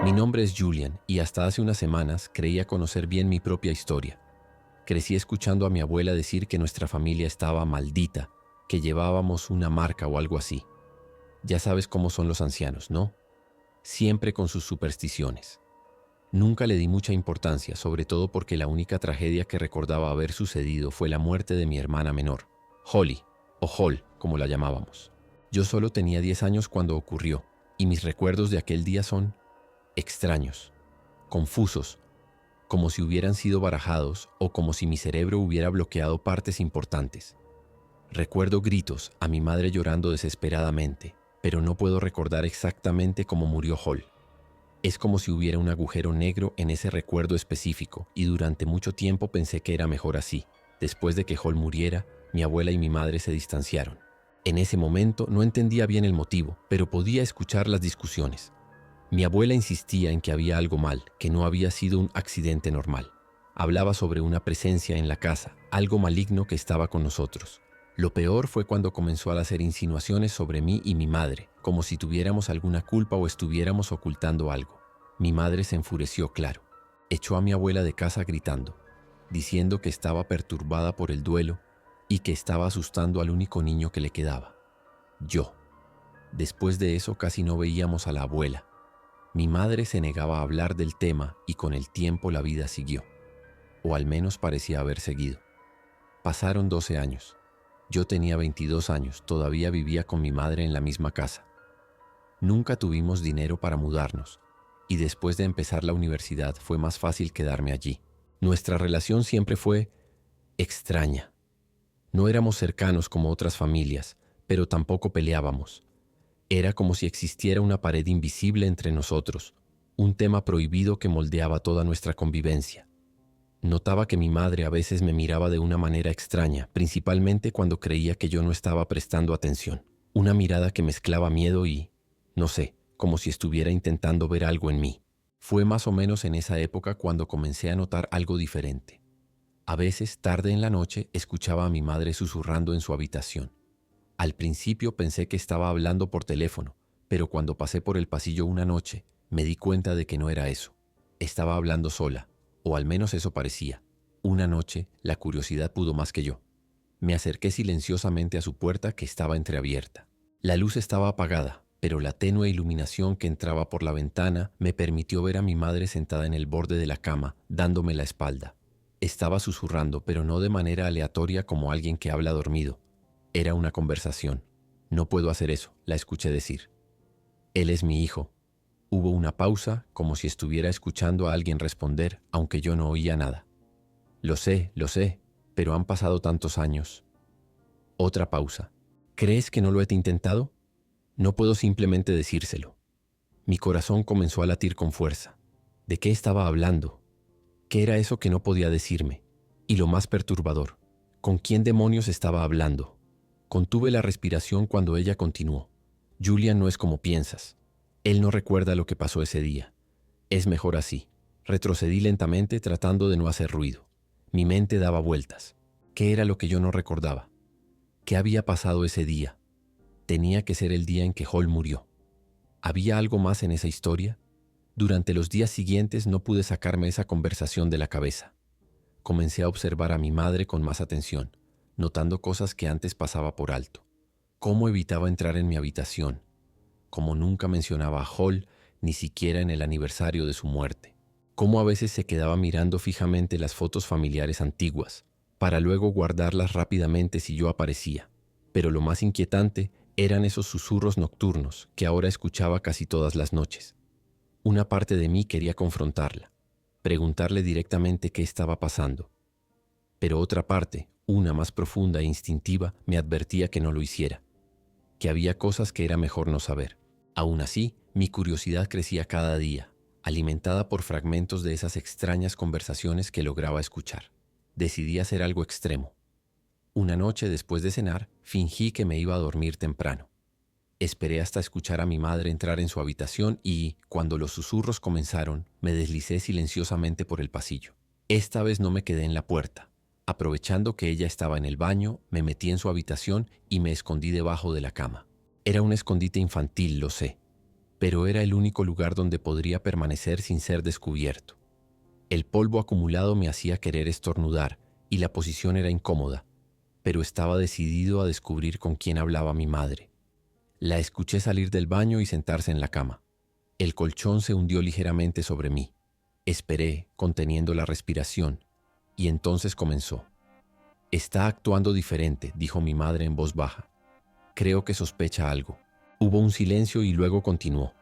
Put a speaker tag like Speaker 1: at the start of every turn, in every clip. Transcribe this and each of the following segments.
Speaker 1: Mi nombre es Julian y hasta hace unas semanas creía conocer bien mi propia historia. Crecí escuchando a mi abuela decir que nuestra familia estaba maldita, que llevábamos una marca o algo así. Ya sabes cómo son los ancianos, ¿no? Siempre con sus supersticiones. Nunca le di mucha importancia, sobre todo porque la única tragedia que recordaba haber sucedido fue la muerte de mi hermana menor, Holly, o Hall, como la llamábamos. Yo solo tenía 10 años cuando ocurrió, y mis recuerdos de aquel día son extraños, confusos, como si hubieran sido barajados o como si mi cerebro hubiera bloqueado partes importantes. Recuerdo gritos, a mi madre llorando desesperadamente, pero no puedo recordar exactamente cómo murió Hall. Es como si hubiera un agujero negro en ese recuerdo específico y durante mucho tiempo pensé que era mejor así. Después de que Hall muriera, mi abuela y mi madre se distanciaron. En ese momento no entendía bien el motivo, pero podía escuchar las discusiones. Mi abuela insistía en que había algo mal, que no había sido un accidente normal. Hablaba sobre una presencia en la casa, algo maligno que estaba con nosotros. Lo peor fue cuando comenzó a hacer insinuaciones sobre mí y mi madre, como si tuviéramos alguna culpa o estuviéramos ocultando algo. Mi madre se enfureció, claro. Echó a mi abuela de casa gritando, diciendo que estaba perturbada por el duelo y que estaba asustando al único niño que le quedaba, yo. Después de eso casi no veíamos a la abuela. Mi madre se negaba a hablar del tema y con el tiempo la vida siguió, o al menos parecía haber seguido. Pasaron 12 años. Yo tenía 22 años, todavía vivía con mi madre en la misma casa. Nunca tuvimos dinero para mudarnos, y después de empezar la universidad fue más fácil quedarme allí. Nuestra relación siempre fue extraña. No éramos cercanos como otras familias, pero tampoco peleábamos. Era como si existiera una pared invisible entre nosotros, un tema prohibido que moldeaba toda nuestra convivencia. Notaba que mi madre a veces me miraba de una manera extraña, principalmente cuando creía que yo no estaba prestando atención. Una mirada que mezclaba miedo y, no sé, como si estuviera intentando ver algo en mí. Fue más o menos en esa época cuando comencé a notar algo diferente. A veces, tarde en la noche, escuchaba a mi madre susurrando en su habitación. Al principio pensé que estaba hablando por teléfono, pero cuando pasé por el pasillo una noche, me di cuenta de que no era eso. Estaba hablando sola, o al menos eso parecía. Una noche, la curiosidad pudo más que yo. Me acerqué silenciosamente a su puerta que estaba entreabierta. La luz estaba apagada, pero la tenue iluminación que entraba por la ventana me permitió ver a mi madre sentada en el borde de la cama, dándome la espalda. Estaba susurrando, pero no de manera aleatoria como alguien que habla dormido. Era una conversación. No puedo hacer eso, la escuché decir. Él es mi hijo. Hubo una pausa, como si estuviera escuchando a alguien responder, aunque yo no oía nada. Lo sé, pero han pasado tantos años. Otra pausa. ¿Crees que no lo he intentado? No puedo simplemente decírselo. Mi corazón comenzó a latir con fuerza. ¿De qué estaba hablando? ¿Qué era eso que no podía decirme? Y lo más perturbador, ¿con quién demonios estaba hablando? Contuve la respiración cuando ella continuó. Julian no es como piensas. Él no recuerda lo que pasó ese día. Es mejor así. Retrocedí lentamente tratando de no hacer ruido. Mi mente daba vueltas. ¿Qué era lo que yo no recordaba? ¿Qué había pasado ese día? Tenía que ser el día en que Hall murió. ¿Había algo más en esa historia? Durante los días siguientes no pude sacarme esa conversación de la cabeza. Comencé a observar a mi madre con más atención, notando cosas que antes pasaba por alto. Cómo evitaba entrar en mi habitación, cómo nunca mencionaba a Hall, ni siquiera en el aniversario de su muerte. Cómo a veces se quedaba mirando fijamente las fotos familiares antiguas, para luego guardarlas rápidamente si yo aparecía. Pero lo más inquietante eran esos susurros nocturnos que ahora escuchaba casi todas las noches. Una parte de mí quería confrontarla, preguntarle directamente qué estaba pasando. Pero otra parte, una más profunda e instintiva, me advertía que no lo hiciera, que había cosas que era mejor no saber. Aún así, mi curiosidad crecía cada día, alimentada por fragmentos de esas extrañas conversaciones que lograba escuchar. Decidí hacer algo extremo. Una noche después de cenar, fingí que me iba a dormir temprano. Esperé hasta escuchar a mi madre entrar en su habitación y, cuando los susurros comenzaron, me deslicé silenciosamente por el pasillo. Esta vez no me quedé en la puerta. Aprovechando que ella estaba en el baño, me metí en su habitación y me escondí debajo de la cama. Era un escondite infantil, lo sé, pero era el único lugar donde podría permanecer sin ser descubierto. El polvo acumulado me hacía querer estornudar y la posición era incómoda, pero estaba decidido a descubrir con quién hablaba mi madre. La escuché salir del baño y sentarse en la cama. El colchón se hundió ligeramente sobre mí. Esperé, conteniendo la respiración, y entonces comenzó. «Está actuando diferente», dijo mi madre en voz baja. «Creo que sospecha algo». Hubo un silencio y luego continuó.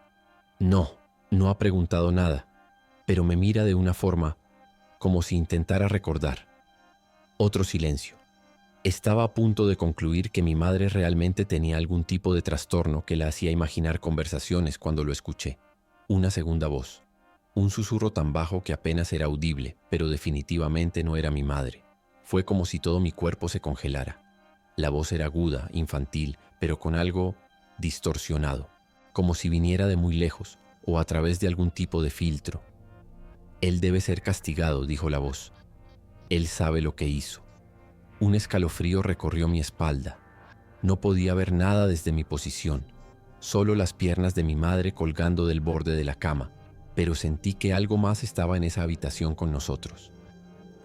Speaker 1: No ha preguntado nada, pero me mira de una forma como si intentara recordar». Otro silencio. Estaba a punto de concluir que mi madre realmente tenía algún tipo de trastorno que la hacía imaginar conversaciones cuando lo escuché. Una segunda voz. Un susurro tan bajo que apenas era audible, pero definitivamente no era mi madre. Fue como si todo mi cuerpo se congelara. La voz era aguda, infantil, pero con algo distorsionado, como si viniera de muy lejos o a través de algún tipo de filtro. «Él debe ser castigado», dijo la voz. «Él sabe lo que hizo». Un escalofrío recorrió mi espalda. No podía ver nada desde mi posición, solo las piernas de mi madre colgando del borde de la cama, pero sentí que algo más estaba en esa habitación con nosotros.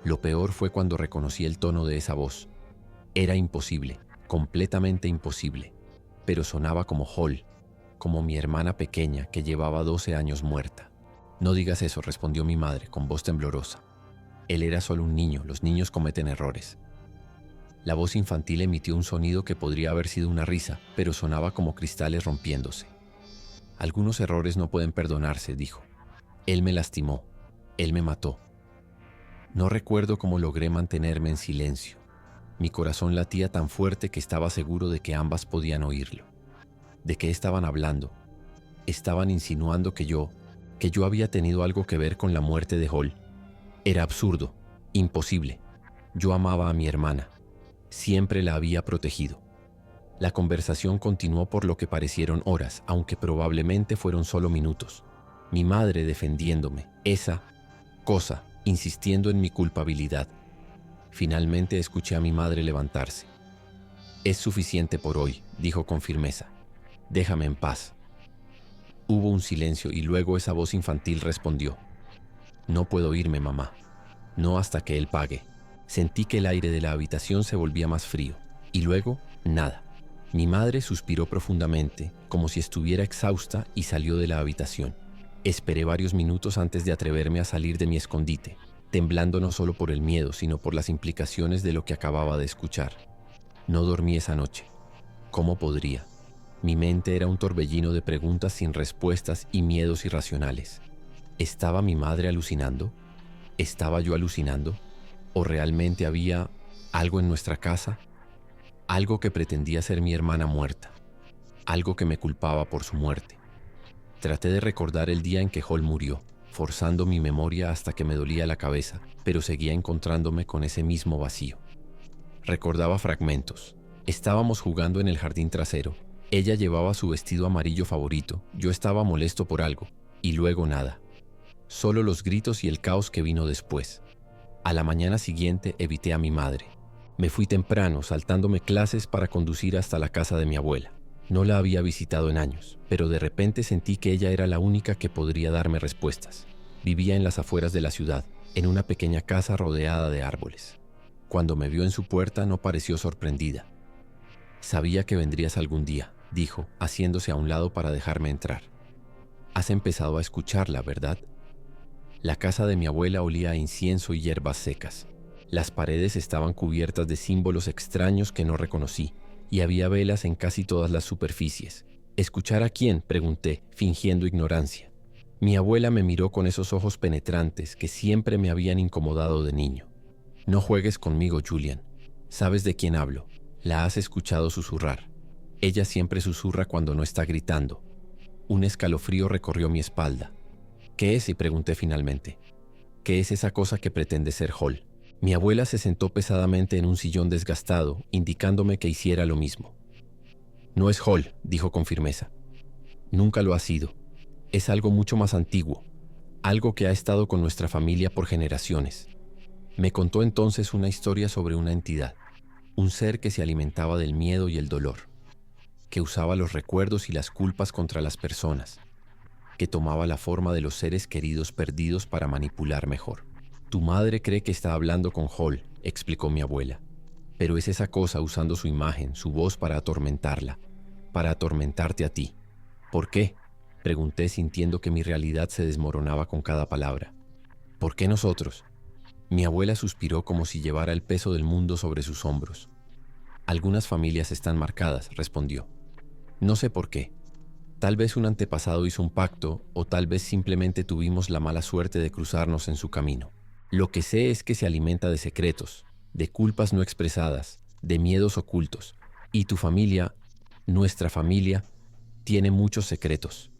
Speaker 1: Lo peor fue cuando reconocí el tono de esa voz. Era imposible, completamente imposible, pero sonaba como Hall, como mi hermana pequeña que llevaba 12 años muerta. «No digas eso», respondió mi madre con voz temblorosa. «Él era solo un niño, los niños cometen errores». La voz infantil emitió un sonido que podría haber sido una risa, pero sonaba como cristales rompiéndose. «Algunos errores no pueden perdonarse», dijo. «Él me lastimó, él me mató». No recuerdo cómo logré mantenerme en silencio. Mi corazón latía tan fuerte que estaba seguro de que ambas podían oírlo. ¿De qué estaban hablando? Estaban insinuando que yo había tenido algo que ver con la muerte de Hall. Era absurdo, imposible. Yo amaba a mi hermana. Siempre la había protegido. La conversación continuó por lo que parecieron horas, aunque probablemente fueron solo minutos. Mi madre defendiéndome, esa cosa, insistiendo en mi culpabilidad. Finalmente escuché a mi madre levantarse. «Es suficiente por hoy», dijo con firmeza. «Déjame en paz». Hubo un silencio y luego esa voz infantil respondió. «No puedo irme, mamá. No hasta que él pague». Sentí que el aire de la habitación se volvía más frío. Y luego, nada. Mi madre suspiró profundamente, como si estuviera exhausta, y salió de la habitación. Esperé varios minutos antes de atreverme a salir de mi escondite, temblando no solo por el miedo, sino por las implicaciones de lo que acababa de escuchar. No dormí esa noche. ¿Cómo podría? Mi mente era un torbellino de preguntas sin respuestas y miedos irracionales. ¿Estaba mi madre alucinando? ¿Estaba yo alucinando? ¿O realmente había algo en nuestra casa? Algo que pretendía ser mi hermana muerta. Algo que me culpaba por su muerte. Traté de recordar el día en que Hall murió, forzando mi memoria hasta que me dolía la cabeza, pero seguía encontrándome con ese mismo vacío. Recordaba fragmentos. Estábamos jugando en el jardín trasero. Ella llevaba su vestido amarillo favorito. Yo estaba molesto por algo. Y luego nada. Solo los gritos y el caos que vino después. A la mañana siguiente evité a mi madre. Me fui temprano, saltándome clases para conducir hasta la casa de mi abuela. No la había visitado en años, pero de repente sentí que ella era la única que podría darme respuestas. Vivía en las afueras de la ciudad, en una pequeña casa rodeada de árboles. Cuando me vio en su puerta no pareció sorprendida. «Sabía que vendrías algún día», dijo, haciéndose a un lado para dejarme entrar. «Has empezado a escucharla, ¿verdad?» La casa de mi abuela olía a incienso y hierbas secas. Las paredes estaban cubiertas de símbolos extraños que no reconocí, y había velas en casi todas las superficies. «¿Escuchar a quién?», pregunté, fingiendo ignorancia. Mi abuela me miró con esos ojos penetrantes que siempre me habían incomodado de niño. «No juegues conmigo, Julian. ¿Sabes de quién hablo? La has escuchado susurrar. Ella siempre susurra cuando no está gritando». Un escalofrío recorrió mi espalda. «¿Qué es?», y pregunté finalmente. «¿Qué es esa cosa que pretende ser Hall?». Mi abuela se sentó pesadamente en un sillón desgastado, indicándome que hiciera lo mismo. «No es Hall», dijo con firmeza. «Nunca lo ha sido. Es algo mucho más antiguo, algo que ha estado con nuestra familia por generaciones». Me contó entonces una historia sobre una entidad, un ser que se alimentaba del miedo y el dolor, que usaba los recuerdos y las culpas contra las personas, que tomaba la forma de los seres queridos perdidos para manipular mejor. Tu madre cree que está hablando con Hall, explicó mi abuela, pero es esa cosa usando su imagen, su voz para atormentarla, para atormentarte a ti. ¿Por qué?, pregunté sintiendo que mi realidad se desmoronaba con cada palabra. ¿Por qué nosotros? Mi abuela suspiró como si llevara el peso del mundo sobre sus hombros. Algunas familias están marcadas, respondió. No sé por qué. Tal vez un antepasado hizo un pacto o tal vez simplemente tuvimos la mala suerte de cruzarnos en su camino. Lo que sé es que se alimenta de secretos, de culpas no expresadas, de miedos ocultos. Y tu familia, nuestra familia, tiene muchos secretos.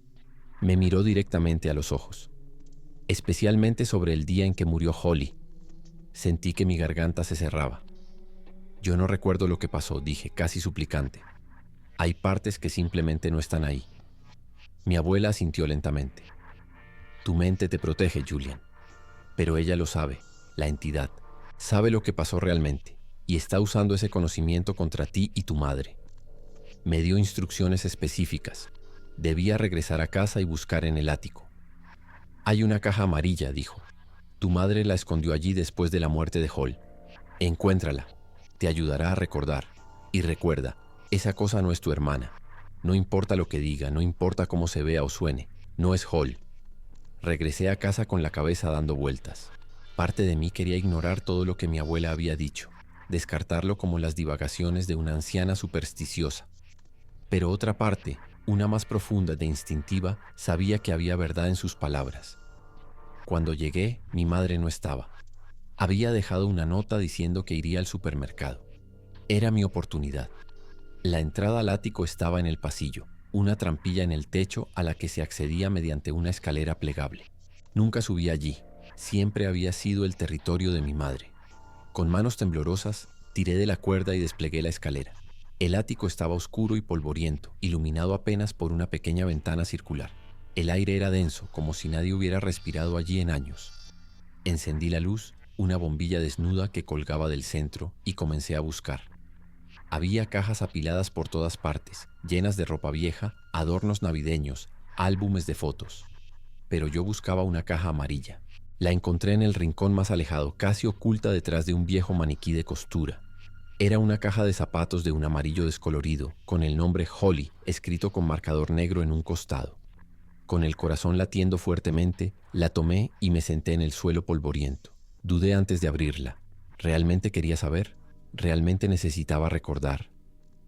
Speaker 1: Me miró directamente a los ojos, especialmente sobre el día en que murió Holly. Sentí que mi garganta se cerraba. Yo no recuerdo lo que pasó, dije, casi suplicante. Hay partes que simplemente no están ahí. Mi abuela asintió lentamente. Tu mente te protege, Julian. Pero ella lo sabe, la entidad. Sabe lo que pasó realmente y está usando ese conocimiento contra ti y tu madre. Me dio instrucciones específicas. Debía regresar a casa y buscar en el ático. Hay una caja amarilla, dijo. Tu madre la escondió allí después de la muerte de Hall. Encuéntrala. Te ayudará a recordar. Y recuerda, esa cosa no es tu hermana. No importa lo que diga, no importa cómo se vea o suene. No es Hall. Regresé a casa con la cabeza dando vueltas. Parte de mí quería ignorar todo lo que mi abuela había dicho, descartarlo como las divagaciones de una anciana supersticiosa. Pero otra parte, una más profunda e instintiva, sabía que había verdad en sus palabras. Cuando llegué, mi madre no estaba. Había dejado una nota diciendo que iría al supermercado. Era mi oportunidad. La entrada al ático estaba en el pasillo, una trampilla en el techo a la que se accedía mediante una escalera plegable. Nunca subí allí, siempre había sido el territorio de mi madre. Con manos temblorosas, tiré de la cuerda y desplegué la escalera. El ático estaba oscuro y polvoriento, iluminado apenas por una pequeña ventana circular. El aire era denso, como si nadie hubiera respirado allí en años. Encendí la luz, una bombilla desnuda que colgaba del centro, y comencé a buscar. Había cajas apiladas por todas partes, llenas de ropa vieja, adornos navideños, álbumes de fotos. Pero yo buscaba una caja amarilla. La encontré en el rincón más alejado, casi oculta detrás de un viejo maniquí de costura. Era una caja de zapatos de un amarillo descolorido, con el nombre Holly escrito con marcador negro en un costado. Con el corazón latiendo fuertemente, la tomé y me senté en el suelo polvoriento. Dudé antes de abrirla. ¿Realmente quería saber? ¿Realmente necesitaba recordar?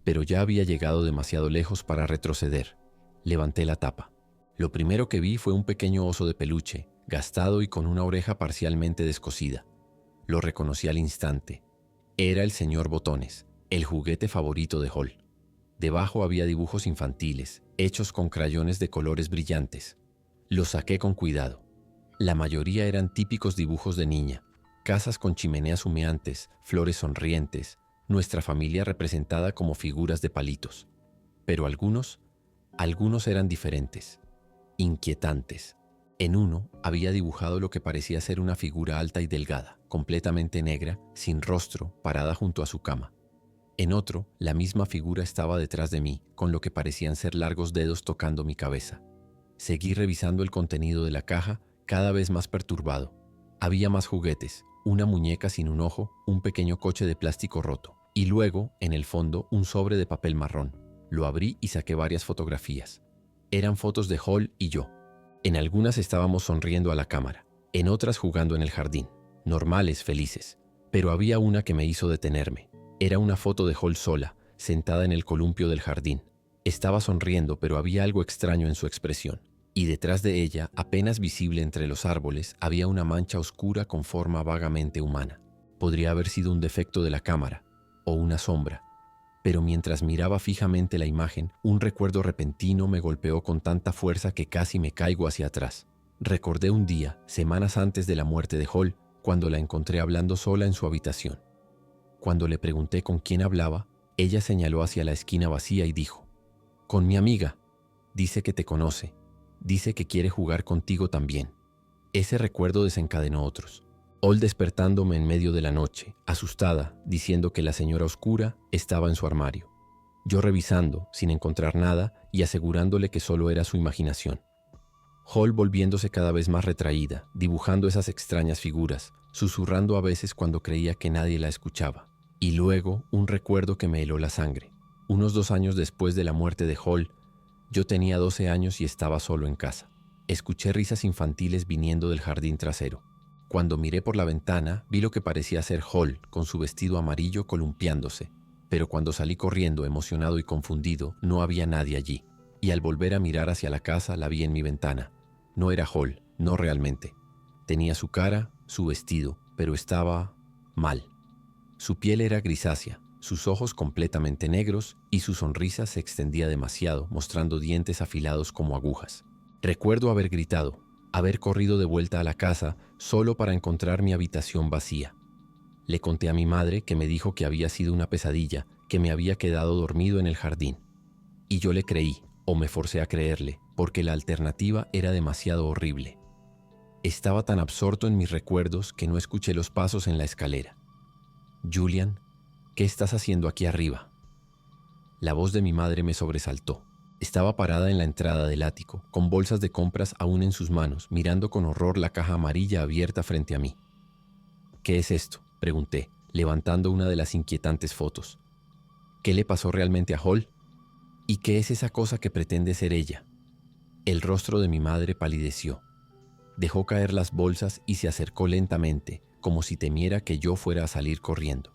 Speaker 1: Pero ya había llegado demasiado lejos para retroceder. Levanté la tapa. Lo primero que vi fue un pequeño oso de peluche, gastado y con una oreja parcialmente descosida. Lo reconocí al instante. Era el señor Botones, el juguete favorito de Hall. Debajo había dibujos infantiles, hechos con crayones de colores brillantes. Los saqué con cuidado. La mayoría eran típicos dibujos de niña. Casas con chimeneas humeantes, flores sonrientes, nuestra familia representada como figuras de palitos. Pero algunos eran diferentes, inquietantes. En uno había dibujado lo que parecía ser una figura alta y delgada, completamente negra, sin rostro, parada junto a su cama. En otro, la misma figura estaba detrás de mí, con lo que parecían ser largos dedos tocando mi cabeza. Seguí revisando el contenido de la caja, cada vez más perturbado. Había más juguetes, una muñeca sin un ojo, un pequeño coche de plástico roto, y luego, en el fondo, un sobre de papel marrón. Lo abrí y saqué varias fotografías. Eran fotos de Hall y yo. En algunas estábamos sonriendo a la cámara, en otras jugando en el jardín, normales, felices. Pero había una que me hizo detenerme. Era una foto de Hall sola, sentada en el columpio del jardín. Estaba sonriendo, pero había algo extraño en su expresión. Y detrás de ella, apenas visible entre los árboles, había una mancha oscura con forma vagamente humana. Podría haber sido un defecto de la cámara, o una sombra. Pero mientras miraba fijamente la imagen, un recuerdo repentino me golpeó con tanta fuerza que casi me caigo hacia atrás. Recordé un día, semanas antes de la muerte de Hall, cuando la encontré hablando sola en su habitación. Cuando le pregunté con quién hablaba, ella señaló hacia la esquina vacía y dijo: «Con mi amiga. Dice que te conoce. Dice que quiere jugar contigo también». Ese recuerdo desencadenó otros. Hall despertándome en medio de la noche, asustada, diciendo que la señora oscura estaba en su armario. Yo revisando, sin encontrar nada, y asegurándole que solo era su imaginación. Hall volviéndose cada vez más retraída, dibujando esas extrañas figuras, susurrando a veces cuando creía que nadie la escuchaba. Y luego un recuerdo que me heló la sangre. Unos 2 años después de la muerte de Hall, yo tenía 12 años y estaba solo en casa. Escuché risas infantiles viniendo del jardín trasero. Cuando miré por la ventana, vi lo que parecía ser Hall, con su vestido amarillo columpiándose. Pero cuando salí corriendo, emocionado y confundido, no había nadie allí. Y al volver a mirar hacia la casa, la vi en mi ventana. No era Hall, no realmente. Tenía su cara, su vestido, pero estaba mal. Su piel era grisácea, sus ojos completamente negros y su sonrisa se extendía demasiado, mostrando dientes afilados como agujas. Recuerdo haber gritado, haber corrido de vuelta a la casa solo para encontrar mi habitación vacía. Le conté a mi madre, que me dijo que había sido una pesadilla, que me había quedado dormido en el jardín. Y yo le creí, o me forcé a creerle, porque la alternativa era demasiado horrible. Estaba tan absorto en mis recuerdos que no escuché los pasos en la escalera. «Julian, ¿qué estás haciendo aquí arriba?». La voz de mi madre me sobresaltó. Estaba parada en la entrada del ático, con bolsas de compras aún en sus manos, mirando con horror la caja amarilla abierta frente a mí. «¿Qué es esto?», pregunté, levantando una de las inquietantes fotos. «¿Qué le pasó realmente a Hall? ¿Y qué es esa cosa que pretende ser ella?». El rostro de mi madre palideció. Dejó caer las bolsas y se acercó lentamente, como si temiera que yo fuera a salir corriendo.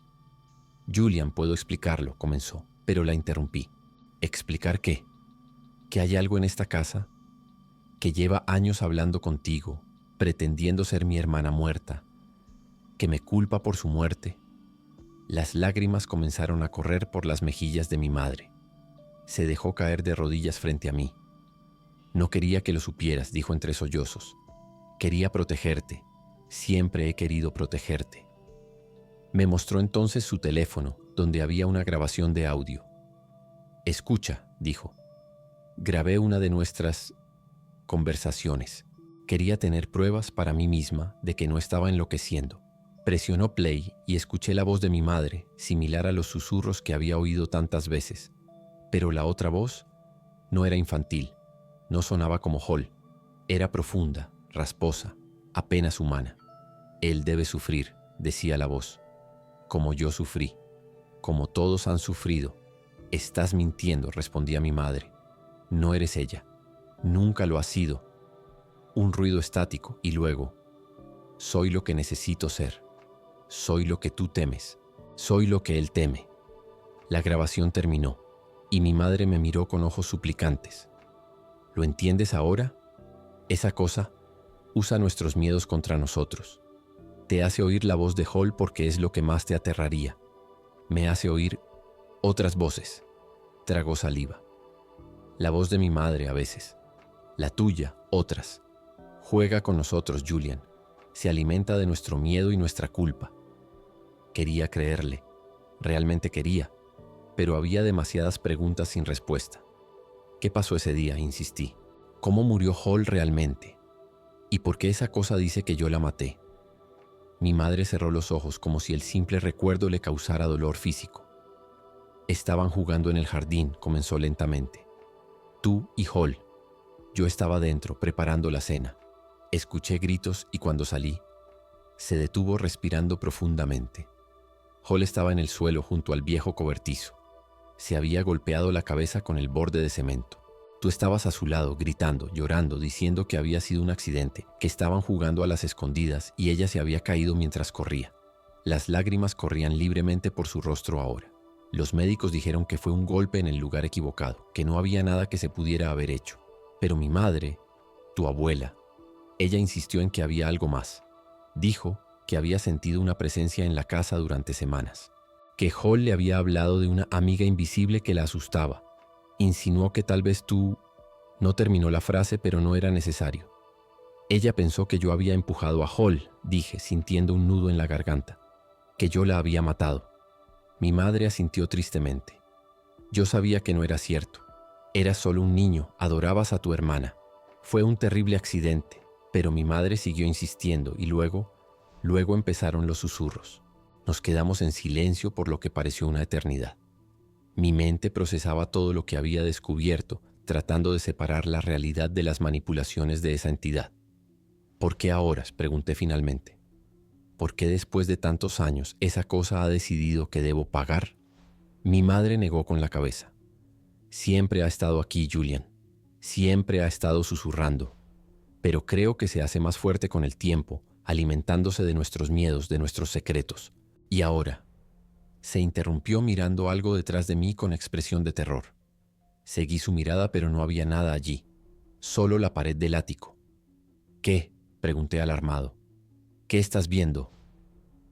Speaker 1: «Julian, puedo explicarlo», comenzó, pero la interrumpí. «¿Explicar qué? ¿Que hay algo en esta casa? ¿Que lleva años hablando contigo, pretendiendo ser mi hermana muerta? ¿Que me culpa por su muerte?». Las lágrimas comenzaron a correr por las mejillas de mi madre. Se dejó caer de rodillas frente a mí. «No quería que lo supieras», dijo entre sollozos. «Quería protegerte. Siempre he querido protegerte». Me mostró entonces su teléfono, donde había una grabación de audio. «Escucha», dijo. «Grabé una de nuestras conversaciones. Quería tener pruebas para mí misma de que no estaba enloqueciendo». Presionó play y escuché la voz de mi madre, similar a los susurros que había oído tantas veces. Pero la otra voz no era infantil, no sonaba como Hall. Era profunda, rasposa, apenas humana. «Él debe sufrir», decía la voz. «Como yo sufrí, como todos han sufrido». «Estás mintiendo», respondía mi madre. «No eres ella. Nunca lo has sido». Un ruido estático y luego: «Soy lo que necesito ser. Soy lo que tú temes. Soy lo que él teme». La grabación terminó y mi madre me miró con ojos suplicantes. «¿Lo entiendes ahora? Esa cosa usa nuestros miedos contra nosotros. Te hace oír la voz de Hall porque es lo que más te aterraría. Me hace oír otras voces». Tragó saliva. «La voz de mi madre a veces. La tuya, otras. Juega con nosotros, Julian. Se alimenta de nuestro miedo y nuestra culpa». Quería creerle. Realmente quería. Pero había demasiadas preguntas sin respuesta. «¿Qué pasó ese día?», insistí. «¿Cómo murió Hall realmente? ¿Y por qué esa cosa dice que yo la maté?». Mi madre cerró los ojos como si el simple recuerdo le causara dolor físico. «Estaban jugando en el jardín», comenzó lentamente. «Tú y Hall. Yo estaba dentro, preparando la cena. Escuché gritos y cuando salí...». Se detuvo respirando profundamente. Hall estaba en el suelo junto al viejo cobertizo. Se había golpeado la cabeza con el borde de cemento. Tú estabas a su lado, gritando, llorando, diciendo que había sido un accidente, que estaban jugando a las escondidas y ella se había caído mientras corría. Las lágrimas corrían libremente por su rostro ahora. Los médicos dijeron que fue un golpe en el lugar equivocado, que no había nada que se pudiera haber hecho. Pero mi madre, tu abuela, ella insistió en que había algo más. Dijo que había sentido una presencia en la casa durante semanas. Que Hall le había hablado de una amiga invisible que la asustaba. Insinuó que tal vez tú... No terminó la frase, pero no era necesario. Ella pensó que yo había empujado a Hall, dije, sintiendo un nudo en la garganta. Que yo la había matado. Mi madre asintió tristemente. Yo sabía que no era cierto. Eras solo un niño, adorabas a tu hermana. Fue un terrible accidente, pero mi madre siguió insistiendo y luego empezaron los susurros. Nos quedamos en silencio por lo que pareció una eternidad. Mi mente procesaba todo lo que había descubierto, tratando de separar la realidad de las manipulaciones de esa entidad. ¿Por qué ahora?, pregunté finalmente. ¿Por qué después de tantos años esa cosa ha decidido que debo pagar? Mi madre negó con la cabeza. Siempre ha estado aquí, Julian. Siempre ha estado susurrando. Pero creo que se hace más fuerte con el tiempo, alimentándose de nuestros miedos, de nuestros secretos. Y ahora, se interrumpió mirando algo detrás de mí con expresión de terror. Seguí su mirada, pero no había nada allí, solo la pared del ático. ¿Qué?, pregunté alarmado. ¿Qué estás viendo?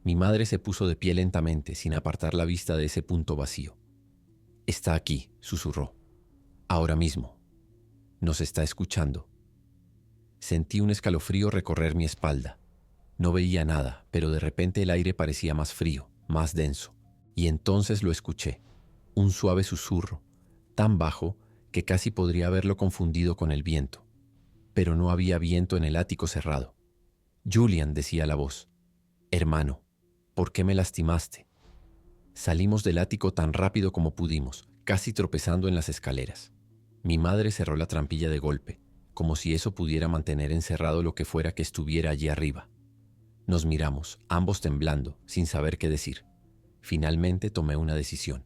Speaker 1: Mi madre se puso de pie lentamente, sin apartar la vista de ese punto vacío. Está aquí, susurró. Ahora mismo. Nos está escuchando. Sentí un escalofrío recorrer mi espalda. No veía nada, pero de repente el aire parecía más frío, más denso. Y entonces lo escuché. Un suave susurro, tan bajo que casi podría haberlo confundido con el viento. Pero no había viento en el ático cerrado. Julian, decía la voz. Hermano, ¿por qué me lastimaste? Salimos del ático tan rápido como pudimos, casi tropezando en las escaleras. Mi madre cerró la trampilla de golpe, como si eso pudiera mantener encerrado lo que fuera que estuviera allí arriba. Nos miramos, ambos temblando, sin saber qué decir. Finalmente tomé una decisión.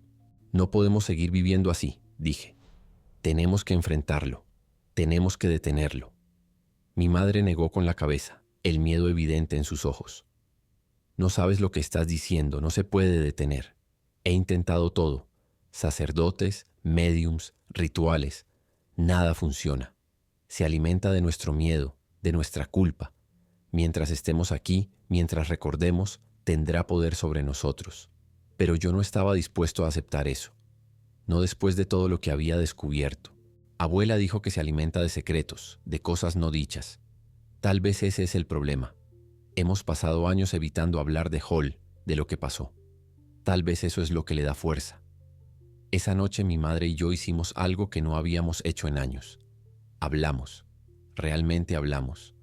Speaker 1: No podemos seguir viviendo así, dije. Tenemos que enfrentarlo. Tenemos que detenerlo. Mi madre negó con la cabeza, el miedo evidente en sus ojos. No sabes lo que estás diciendo, no se puede detener. He intentado todo. Sacerdotes, médiums, rituales. Nada funciona. Se alimenta de nuestro miedo, de nuestra culpa. Mientras estemos aquí, mientras recordemos, tendrá poder sobre nosotros. Pero yo no estaba dispuesto a aceptar eso. No después de todo lo que había descubierto. Abuela dijo que se alimenta de secretos, de cosas no dichas. Tal vez ese es el problema. Hemos pasado años evitando hablar de Hall, de lo que pasó. Tal vez eso es lo que le da fuerza. Esa noche mi madre y yo hicimos algo que no habíamos hecho en años. Hablamos. Realmente hablamos.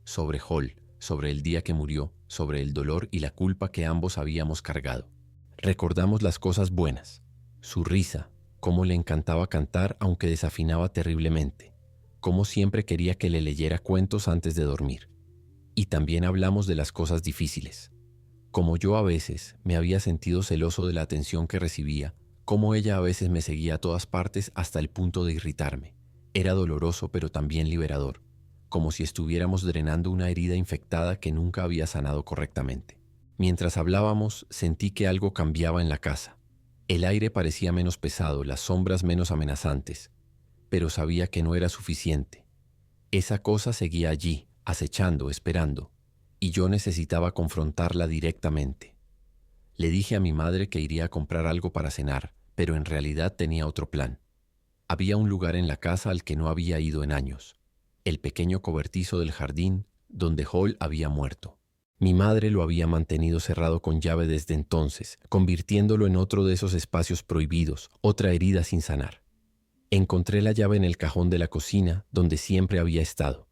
Speaker 1: Sobre Hall, sobre el día que murió, sobre el dolor y la culpa que ambos habíamos cargado. Recordamos las cosas buenas. Su risa, cómo le encantaba cantar aunque desafinaba terriblemente. Cómo siempre quería que le leyera cuentos antes de dormir. Y también hablamos de las cosas difíciles. Como yo a veces me había sentido celoso de la atención que recibía, cómo ella a veces me seguía a todas partes hasta el punto de irritarme. Era doloroso pero también liberador, como si estuviéramos drenando una herida infectada que nunca había sanado correctamente. Mientras hablábamos, sentí que algo cambiaba en la casa. El aire parecía menos pesado, las sombras menos amenazantes, pero sabía que no era suficiente. Esa cosa seguía allí, acechando, esperando, y yo necesitaba confrontarla directamente. Le dije a mi madre que iría a comprar algo para cenar, pero en realidad tenía otro plan. Había un lugar en la casa al que no había ido en años, el pequeño cobertizo del jardín donde Hall había muerto. Mi madre lo había mantenido cerrado con llave desde entonces, convirtiéndolo en otro de esos espacios prohibidos, otra herida sin sanar. Encontré la llave en el cajón de la cocina, donde siempre había estado.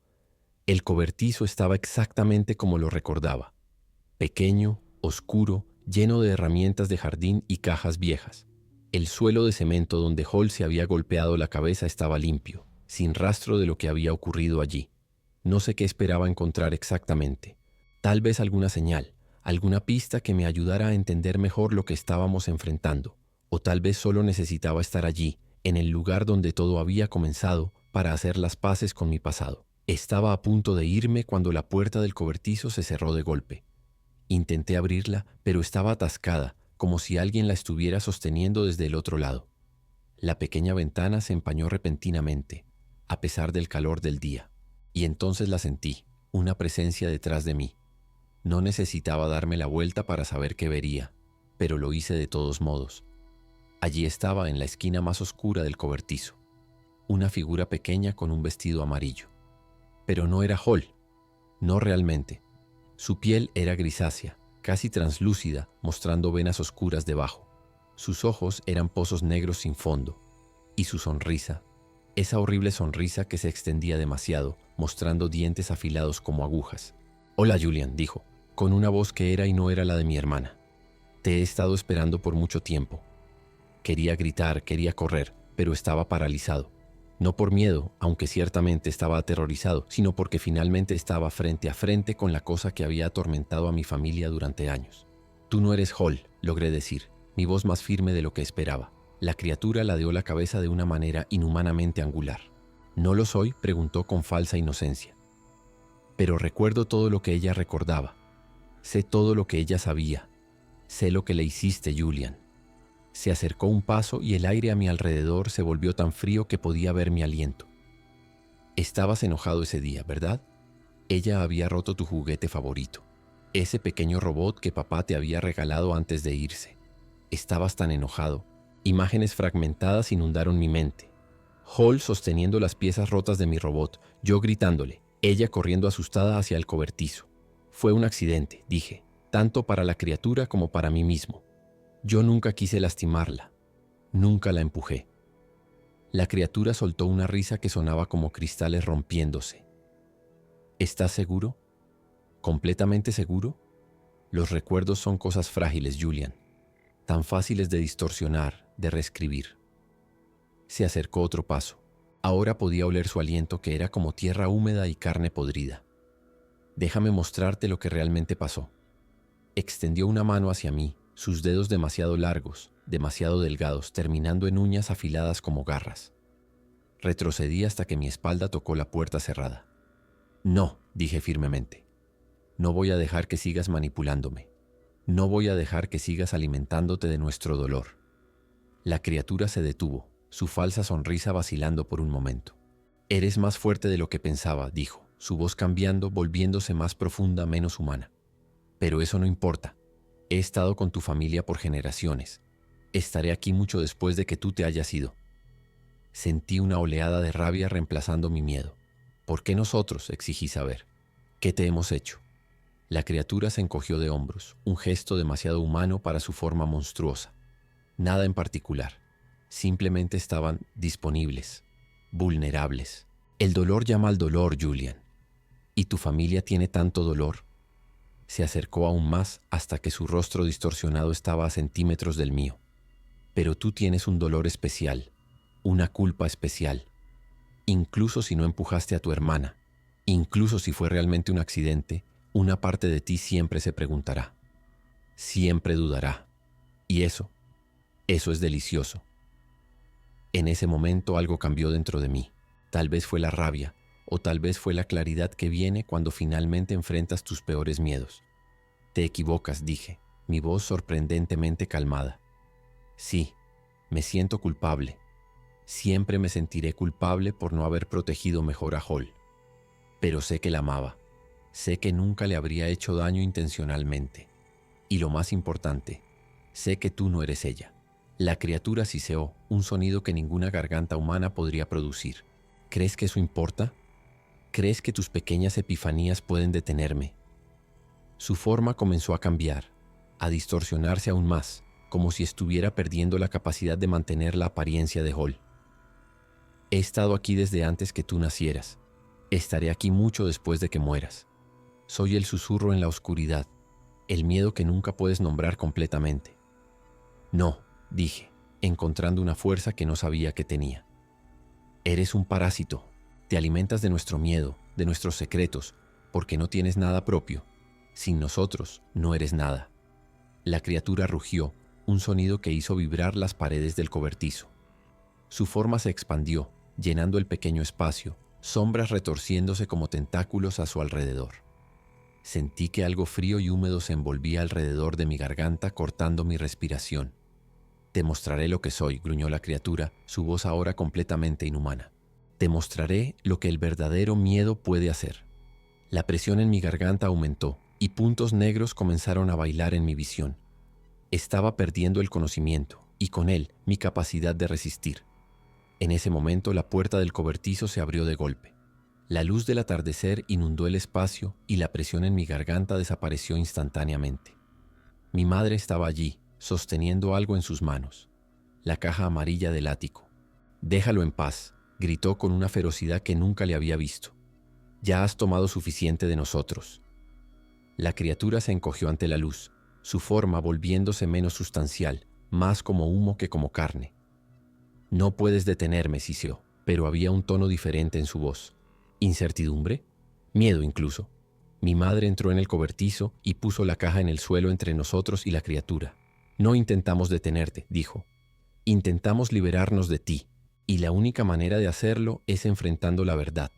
Speaker 1: El cobertizo estaba exactamente como lo recordaba. Pequeño, oscuro, lleno de herramientas de jardín y cajas viejas. El suelo de cemento donde Hall se había golpeado la cabeza estaba limpio, sin rastro de lo que había ocurrido allí. No sé qué esperaba encontrar exactamente. Tal vez alguna señal, alguna pista que me ayudara a entender mejor lo que estábamos enfrentando. O tal vez solo necesitaba estar allí, en el lugar donde todo había comenzado, para hacer las paces con mi pasado. Estaba a punto de irme cuando la puerta del cobertizo se cerró de golpe. Intenté abrirla, pero estaba atascada, como si alguien la estuviera sosteniendo desde el otro lado. La pequeña ventana se empañó repentinamente, a pesar del calor del día. Y entonces la sentí, una presencia detrás de mí. No necesitaba darme la vuelta para saber qué vería, pero lo hice de todos modos. Allí estaba en la esquina más oscura del cobertizo, una figura pequeña con un vestido amarillo. Pero no era Hall, no realmente. Su piel era grisácea, casi translúcida, mostrando venas oscuras debajo. Sus ojos eran pozos negros sin fondo, y su sonrisa, esa horrible sonrisa que se extendía demasiado, mostrando dientes afilados como agujas. «Hola, Julian», dijo, con una voz que era y no era la de mi hermana. «Te he estado esperando por mucho tiempo». Quería gritar, quería correr, pero estaba paralizado. No por miedo, aunque ciertamente estaba aterrorizado, sino porque finalmente estaba frente a frente con la cosa que había atormentado a mi familia durante años. «Tú no eres Hall», logré decir, mi voz más firme de lo que esperaba. La criatura ladeó la cabeza de una manera inhumanamente angular. «¿No lo soy?», preguntó con falsa inocencia. Pero recuerdo todo lo que ella recordaba. Sé todo lo que ella sabía. Sé lo que le hiciste, Julian. Se acercó un paso y el aire a mi alrededor se volvió tan frío que podía ver mi aliento. «Estabas enojado ese día, ¿verdad? Ella había roto tu juguete favorito. Ese pequeño robot que papá te había regalado antes de irse. Estabas tan enojado. Imágenes fragmentadas inundaron mi mente. Hall sosteniendo las piezas rotas de mi robot, yo gritándole, ella corriendo asustada hacia el cobertizo. Fue un accidente, dije, tanto para la criatura como para mí mismo. Yo nunca quise lastimarla. Nunca la empujé». La criatura soltó una risa que sonaba como cristales rompiéndose. «¿Estás seguro? ¿Completamente seguro? Los recuerdos son cosas frágiles, Julian. Tan fáciles de distorsionar, de reescribir». Se acercó otro paso. Ahora podía oler su aliento, que era como tierra húmeda y carne podrida. «Déjame mostrarte lo que realmente pasó». Extendió una mano hacia mí, sus dedos demasiado largos, demasiado delgados, terminando en uñas afiladas como garras. Retrocedí hasta que mi espalda tocó la puerta cerrada. «No», dije firmemente. «No voy a dejar que sigas manipulándome. No voy a dejar que sigas alimentándote de nuestro dolor». La criatura se detuvo, su falsa sonrisa vacilando por un momento. «Eres más fuerte de lo que pensaba», dijo, su voz cambiando, volviéndose más profunda, menos humana. «Pero eso no importa. He estado con tu familia por generaciones. Estaré aquí mucho después de que tú te hayas ido». Sentí una oleada de rabia reemplazando mi miedo. «¿Por qué nosotros?», exigí saber. «¿Qué te hemos hecho?». La criatura se encogió de hombros, un gesto demasiado humano para su forma monstruosa. Nada en particular. Simplemente estaban disponibles, vulnerables. El dolor llama al dolor, Julian. ¿Y tu familia tiene tanto dolor? Se acercó aún más hasta que su rostro distorsionado estaba a centímetros del mío. Pero tú tienes un dolor especial, una culpa especial. Incluso si no empujaste a tu hermana, incluso si fue realmente un accidente, una parte de ti siempre se preguntará. Siempre dudará. Y eso es delicioso. En ese momento algo cambió dentro de mí. Tal vez fue la rabia, o tal vez fue la claridad que viene cuando finalmente enfrentas tus peores miedos. «Te equivocas», dije, mi voz sorprendentemente calmada. «Sí, me siento culpable. Siempre me sentiré culpable por no haber protegido mejor a Hall. Pero sé que la amaba. Sé que nunca le habría hecho daño intencionalmente. Y lo más importante, sé que tú no eres ella». La criatura siseó, un sonido que ninguna garganta humana podría producir. «¿Crees que eso importa? ¿Crees que tus pequeñas epifanías pueden detenerme?». Su forma comenzó a cambiar, a distorsionarse aún más, como si estuviera perdiendo la capacidad de mantener la apariencia de Hall. «He estado aquí desde antes que tú nacieras. Estaré aquí mucho después de que mueras. Soy el susurro en la oscuridad, el miedo que nunca puedes nombrar completamente». «No», dije, encontrando una fuerza que no sabía que tenía. «Eres un parásito. Te alimentas de nuestro miedo, de nuestros secretos, porque no tienes nada propio. Sin nosotros, no eres nada». La criatura rugió, un sonido que hizo vibrar las paredes del cobertizo. Su forma se expandió, llenando el pequeño espacio, sombras retorciéndose como tentáculos a su alrededor. Sentí que algo frío y húmedo se envolvía alrededor de mi garganta, cortando mi respiración. «Te mostraré lo que soy», gruñó la criatura, su voz ahora completamente inhumana. «Te mostraré lo que el verdadero miedo puede hacer». La presión en mi garganta aumentó y puntos negros comenzaron a bailar en mi visión. Estaba perdiendo el conocimiento y con él mi capacidad de resistir. En ese momento la puerta del cobertizo se abrió de golpe. La luz del atardecer inundó el espacio y la presión en mi garganta desapareció instantáneamente. Mi madre estaba allí, sosteniendo algo en sus manos, la caja amarilla del ático. «Déjalo en paz», gritó con una ferocidad que nunca le había visto. «Ya has tomado suficiente de nosotros». La criatura se encogió ante la luz, su forma volviéndose menos sustancial, más como humo que como carne. «No puedes detenerme», siseó. pero había un tono diferente en su voz. ¿Incertidumbre? Miedo incluso. Mi madre entró en el cobertizo y puso la caja en el suelo entre nosotros y la criatura. No intentamos detenerte, dijo. Intentamos liberarnos de ti, y la única manera de hacerlo es enfrentando la verdad.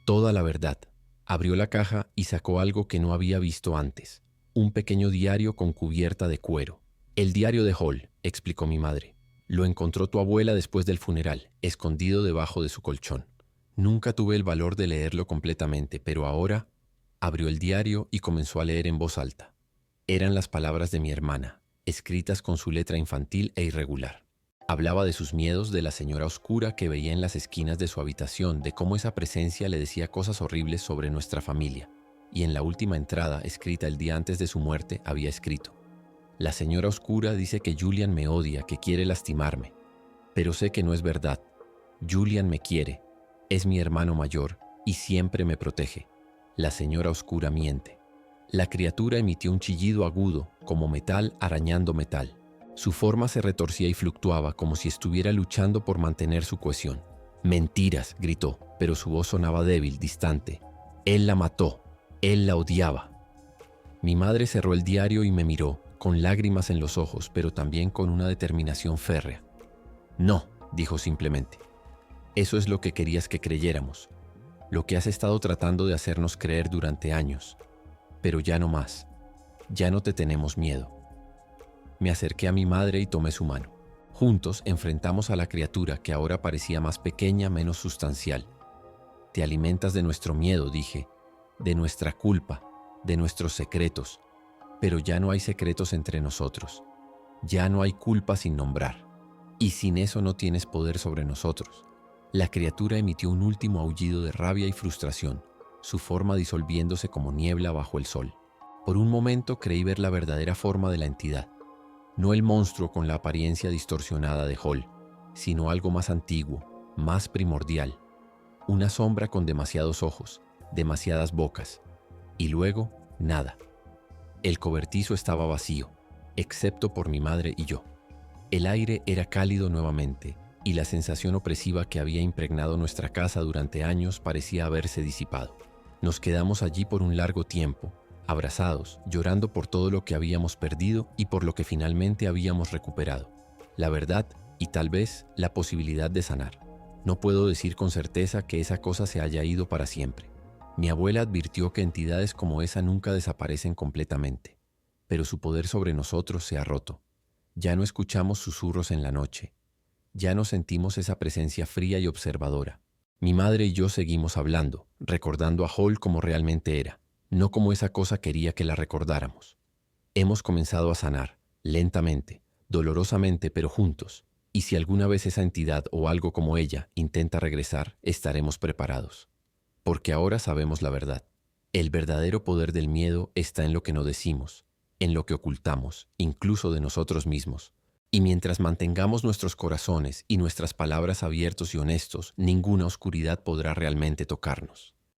Speaker 1: Toda la verdad. Abrió la caja y sacó algo que no había visto antes. Un pequeño diario con cubierta de cuero. El diario de Hall, explicó mi madre. Lo encontró tu abuela después del funeral, escondido debajo de su colchón. Nunca tuve el valor de leerlo completamente, pero ahora abrió el diario y comenzó a leer en voz alta. Eran las palabras de mi hermana, escritas con su letra infantil e irregular. Hablaba de sus miedos, de la señora oscura que veía en las esquinas de su habitación, de cómo esa presencia le decía cosas horribles sobre nuestra familia. Y en la última entrada, escrita el día antes de su muerte, había escrito: la señora oscura dice que Julian me odia, que quiere lastimarme. Pero sé que no es verdad. Julian me quiere, es mi hermano mayor y siempre me protege. La señora oscura miente. La criatura emitió un chillido agudo, como metal arañando metal. Su forma se retorcía y fluctuaba como si estuviera luchando por mantener su cohesión. Mentiras, gritó, pero su voz sonaba débil, distante. Él la mató. Él la odiaba. Mi madre cerró el diario y me miró, con lágrimas en los ojos, pero también con una determinación férrea. No, dijo simplemente. Eso es lo que querías que creyéramos, lo que has estado tratando de hacernos creer durante años. Pero ya no más. Ya no te tenemos miedo. Me acerqué a mi madre y tomé su mano. Juntos enfrentamos a la criatura que ahora parecía más pequeña, menos sustancial. Te alimentas de nuestro miedo, dije, de nuestra culpa, de nuestros secretos. Pero ya no hay secretos entre nosotros. Ya no hay culpa sin nombrar. Y sin eso no tienes poder sobre nosotros. La criatura emitió un último aullido de rabia y frustración, su forma disolviéndose como niebla bajo el sol. Por un momento creí ver la verdadera forma de la entidad. No el monstruo con la apariencia distorsionada de Hall, sino algo más antiguo, más primordial. Una sombra con demasiados ojos, demasiadas bocas. Y luego, nada. El cobertizo estaba vacío, excepto por mi madre y yo. El aire era cálido nuevamente, y la sensación opresiva que había impregnado nuestra casa durante años parecía haberse disipado. Nos quedamos allí por un largo tiempo, abrazados, llorando por todo lo que habíamos perdido y por lo que finalmente habíamos recuperado. La verdad y tal vez la posibilidad de sanar. No puedo decir con certeza que esa cosa se haya ido para siempre. Mi abuela advirtió que entidades como esa nunca desaparecen completamente, pero su poder sobre nosotros se ha roto. Ya no escuchamos susurros en la noche. Ya no sentimos esa presencia fría y observadora. Mi madre y yo seguimos hablando, recordando a Hall como realmente era, no como esa cosa quería que la recordáramos. Hemos comenzado a sanar, lentamente, dolorosamente, pero juntos. Y si alguna vez esa entidad o algo como ella intenta regresar, estaremos preparados. Porque ahora sabemos la verdad. El verdadero poder del miedo está en lo que no decimos, en lo que ocultamos, incluso de nosotros mismos. Y mientras mantengamos nuestros corazones y nuestras palabras abiertos y honestos, ninguna oscuridad podrá realmente tocarnos.